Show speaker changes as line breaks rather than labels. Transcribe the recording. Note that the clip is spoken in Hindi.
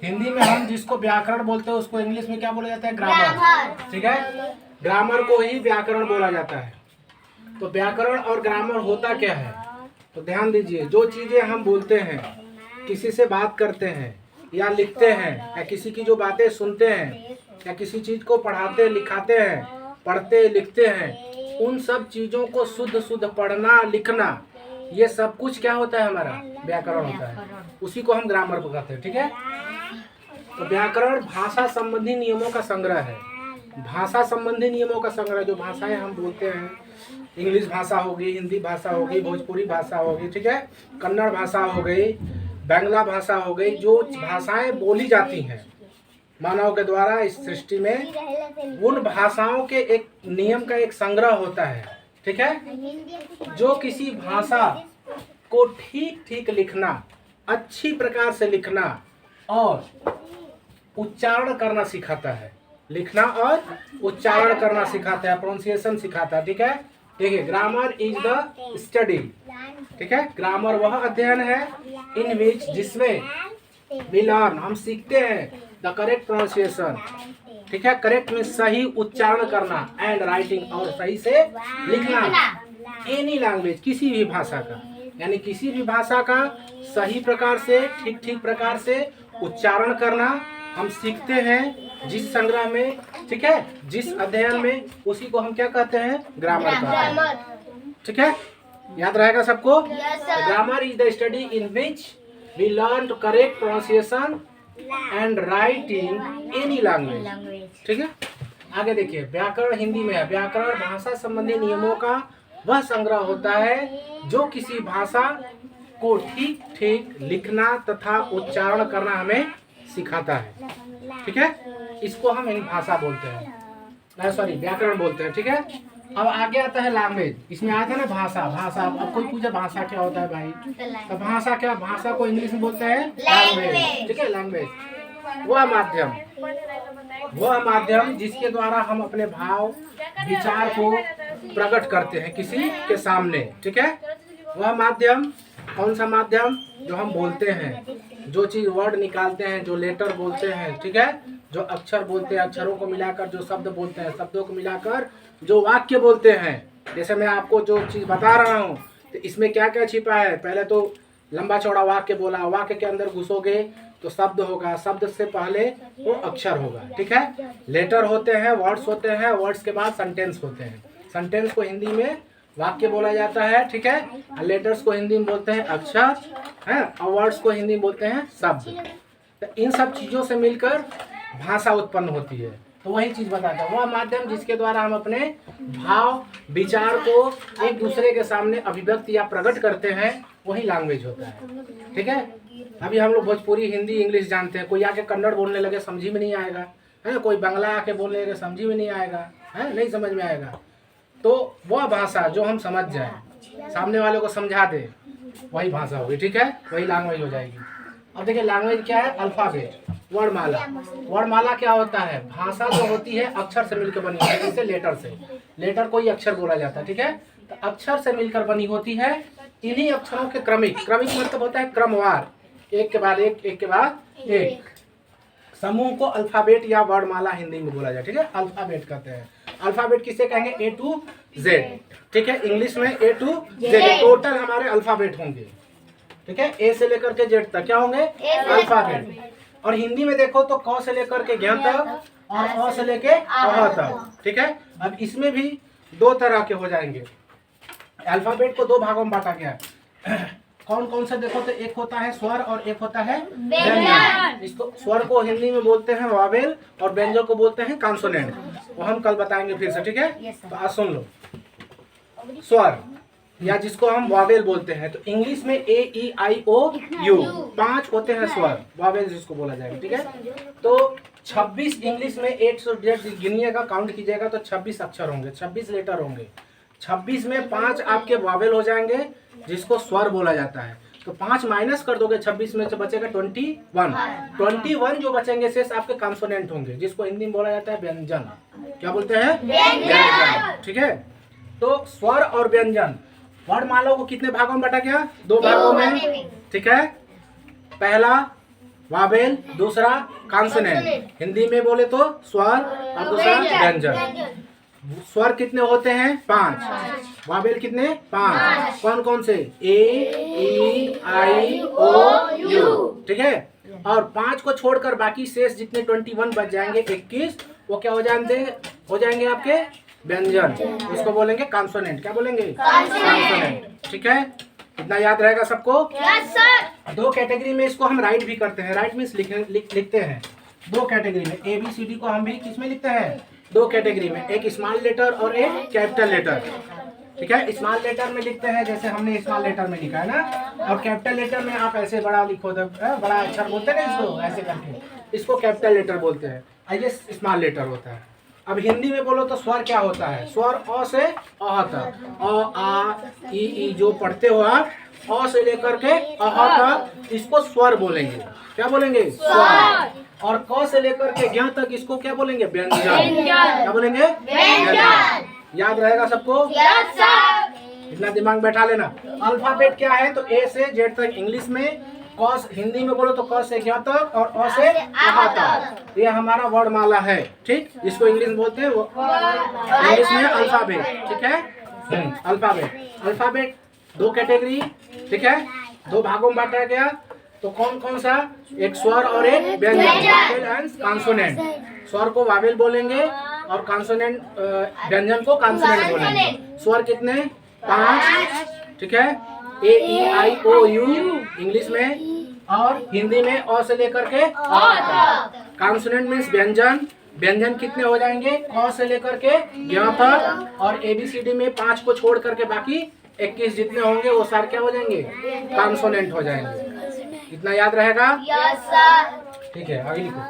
हिंदी में हम जिसको व्याकरण बोलते हैं उसको इंग्लिश में क्या बोला जाता है? ग्रामर। ठीक है, ग्रामर को ही व्याकरण बोला जाता है। तो व्याकरण और ग्रामर होता क्या है? तो ध्यान दीजिए, जो चीजें हम बोलते हैं, किसी से बात करते हैं या लिखते हैं, या किसी की जो बातें सुनते हैं, या किसी चीज को पढ़ाते लिखाते हैं, पढ़ते लिखते हैं, उन सब चीजों को शुद्ध शुद्ध पढ़ना लिखना, ये सब कुछ क्या होता है? हमारा व्याकरण होता है। उसी को हम ग्रामर को कहते हैं। ठीक है, तो व्याकरण भाषा संबंधी नियमों का संग्रह है। भाषा संबंधी नियमों का संग्रह, जो भाषाएं हम बोलते हैं, इंग्लिश भाषा होगी, हिंदी भाषा होगी, भोजपुरी भाषा होगी, ठीक है, कन्नड़ भाषा हो गई, बांग्ला भाषा हो गई, जो भाषाएं बोली जाती हैं मानव के द्वारा इस सृष्टि में, उन भाषाओं के एक नियम का एक संग्रह होता है। ठीक है, जो किसी भाषा को ठीक ठीक लिखना, अच्छी प्रकार से लिखना और उच्चारण करना सिखाता है। लिखना और उच्चारण करना सिखाता है, प्रोनाउंसिएशन सिखाता है। ठीक है, देखिए, ग्रामर इज द स्टडी। ठीक है, ग्रामर वह अध्ययन है इन विच, जिसमें वी लर्न, हम सीखते हैं, द करेक्ट प्रोनाउंसिएशन। ठीक है, करेक्ट में सही उच्चारण करना, एंड राइटिंग, और सही से लिखना, एनी लैंग्वेज, किसी भी भाषा का, यानी किसी भी भाषा का सही प्रकार से, ठीक ठीक प्रकार से उच्चारण करना हम सीखते हैं जिस संग्रह में। ठीक है, जिस अध्ययन में, उसी को हम क्या कहते हैं? ग्रामर कहते हैं। ठीक है, याद रहेगा सबको? Grammar is the study in which we learn to correct pronunciation and write in any language. ठीक है, आगे देखिए, व्याकरण हिंदी में है। व्याकरण भाषा संबंधी नियमों का वह संग्रह होता है जो किसी भाषा को ठीक ठीक लिखना तथा उच्चारण करना हमें सिखाता है। ठीक है, इसको हम इन भाषा बोलते हैं, सॉरी व्याकरण बोलते हैं। ठीक है, अब आगे आता है लैंग्वेज। इसमें आया था ना भाषा। भाषा, अब कोई पूछे भाषा क्या होता है भाई, तो भाषा क्या, भाषा को इंग्लिश में बोलते हैं लैंग्वेज। ठीक है, लैंग्वेज वह माध्यम, वह माध्यम जिसके द्वारा हम अपने भाव विचार को प्रकट करते हैं किसी के सामने। ठीक है, वह माध्यम, कौन सा माध्यम? जो हम बोलते हैं, जो चीज वर्ड निकालते हैं, जो लेटर बोलते हैं। ठीक है, जो अक्षर बोलते हैं, अक्षरों को मिलाकर जो शब्द बोलते हैं, शब्दों को मिलाकर जो वाक्य बोलते हैं। जैसे मैं आपको जो चीज बता रहा हूँ, तो इसमें क्या क्या छिपा है? पहले तो लंबा चौड़ा वाक्य बोला, वाक्य के अंदर घुसोगे तो शब्द होगा, शब्द से पहले वो अक्षर होगा। ठीक है, लेटर होते हैं, वर्ड्स होते हैं, वर्ड्स के बाद सेंटेंस होते हैं। सेंटेंस को हिंदी में वाक्य बोला जाता है। ठीक है, और लेटर्स को हिंदी में बोलते हैं अक्षर, है, और वर्ड्स को हिंदी में बोलते हैं शब्द। तो इन सब चीजों से मिलकर भाषा उत्पन्न होती है। तो वही चीज बताता है, वह माध्यम जिसके द्वारा हम अपने भाव विचार को एक दूसरे के सामने अभिव्यक्त या प्रकट करते हैं, वही लैंग्वेज होता है। ठीक है, अभी हम लोग भोजपुरी, हिंदी, इंग्लिश जानते हैं, कोई आके कन्नड़ बोलने लगे समझ में नहीं आएगा, है, कोई बांग्ला आके बोलने लगे समझ में नहीं आएगा, है, नहीं समझ में आएगा। तो वह भाषा जो हम समझ जाए, सामने वाले को समझा दे, वही भाषा होगी। ठीक है, वही लैंग्वेज हो जाएगी। अब देखिए, लैंग्वेज क्या है? अल्फाबेट, वर्णमाला। वर्णमाला क्या होता है? भाषा जो होती है अक्षर से मिलकर बनी होती है, जैसे लेटर से, लेटर को ही अक्षर बोला जाता है। ठीक है, तो अक्षर से मिलकर बनी होती है। इन्हीं अक्षरों के क्रमिक, क्रमिक मतलब होता है क्रमवार, एक के बाद एक, एक के बाद एक समूह को अल्फाबेट या वर्णमाला हिंदी में बोला जाए। ठीक है, अल्फाबेट कहते हैं। अल्फाबेट किसे कहेंगे? A to Z। ठीक है, इंग्लिश में A to Z टोटल हमारे अल्फाबेट होंगे। ठीक है, A से लेकर के Z तक क्या होंगे? अल्फाबेट। और हिंदी में देखो तो क से लेकर के ज्ञ तक और अ से लेके अ तक। ठीक है, अब इसमें भी दो तरह के हो जाएंगे। अल्फाबेट को दो भागों में बांटा गया है। कौन कौन से देखो तो एक होता है स्वर और एक होता है व्यंजन। इसको स्वर को हिंदी में बोलते हैं वावेल और व्यंजन को बोलते हैं कॉन्सोनेंट। वो हम कल बताएंगे फिर से। ठीक है, तो आज सुन लो। स्वर या जिसको हम वावेल बोलते हैं, तो इंग्लिश में A E I O U 5 होते हैं स्वर, वावेल जिसको बोला जाएगा। ठीक है, तो 26 इंग्लिश में 8 से गिनिएगा, काउंट कीजिएगा तो 26 अक्षर होंगे, 26 लेटर होंगे। 26 में 5 आपके वावेल हो जाएंगे जिसको स्वर बोला जाता है। तो 5 माइनस कर दोगे 26 में से बचेगा 21 जो बचेंगे शेष आपके कॉन्सोनेंट होंगे, जिसको हिंदी में बोला जाता है व्यंजन। क्या बोलते हैं? व्यंजन। ठीक है, तो स्वर और व्यंजन वर्णमाला को कितने भागों में बांटा गया? 2 भागों में। ठीक है, पहला वावेल, दूसरा कॉन्सोनेंट। हिंदी में बोले तो स्वर और दूसरा व्यंजन। स्वर कितने होते हैं? 5। वावेल कितने? 5। कौन कौन से? ए, ई, आई, ओ, यू। ठीक है। और 5 को छोड़कर बाकी शेष जितने 21 बच जाएंगे, 21, वो क्या हो जाएंगे आपके व्यंजन। उसको बोलेंगे कॉन्सोनेंट। क्या बोलेंगे? कॉन्सोनेंट। ठीक है, इतना याद रहेगा सबको?
Yes sir.
2 कैटेगरी में इसको हम राइट भी करते हैं। राइट मीन्स लिखते हैं 2 कैटेगरी में। ABCD को हम भी किस में लिखते हैं? 2 कैटेगरी में, एक स्मॉल लेटर और एक कैपिटल लेटर। ठीक है, स्मॉल लेटर में लिखते हैं जैसे हमने स्मॉल लेटर में लिखा है ना, और कैपिटल लेटर में आप ऐसे बड़ा लिखो, बड़ा अक्षर बोलते हैं ना इसको, ऐसे करके, इसको कैपिटल लेटर बोलते हैं, और ये स्मॉल लेटर होता है। अब हिंदी में बोलो तो स्वर क्या होता है? स्वर अ से अ तक, अ, आ, ई, जो पढ़ते हो आप, अ से लेकर के अह तक, इसको स्वर बोलेंगे। क्या बोलेंगे? स्वर। और क से लेकर के ज्ञ तक इसको क्या बोलेंगे? व्यंजन। क्या बोलेंगे? व्यंजन। याद रहेगा सबको?
Yes sir.
इतना दिमाग बैठा लेना। अल्फाबेट क्या है? तो ए से जेड तक इंग्लिश में, क हिंदी में बोलो तो क से ज्ञ तक, और अ से अह तक। ये हमारा वर्णमाला है। ठीक, इसको इंग्लिश में बोलते हैं, इंग्लिश में अल्फाबेट। ठीक है, अल्फाबेट 2 कैटेगरी। ठीक है, 2 भागों में बांटा गया। तो कौन कौन सा? एक स्वर और एक व्यंजन, वावेल एंड कॉन्सोनेंट। स्वर को वावेल बोलेंगे और कॉन्सोनेंट व्यंजन को कॉन्सोनेंट बोलेंगे। स्वर कितने? 5। ठीक है, ए, ई, आई, ओ, यू इंग्लिश में, और हिंदी में अ से लेकर के अ तक। कॉन्सोनेंट मीन्स व्यंजन। व्यंजन कितने हो जाएंगे? क से लेकर के ज्ञ तक, और ABCD में 5 को छोड़ करके बाकी 21 जितने होंगे वो सारे क्या हो जाएंगे? कॉन्सोनेंट हो जाएंगे। इतना याद रहेगा?
Yes sir.
ठीक है, आगे लिखो।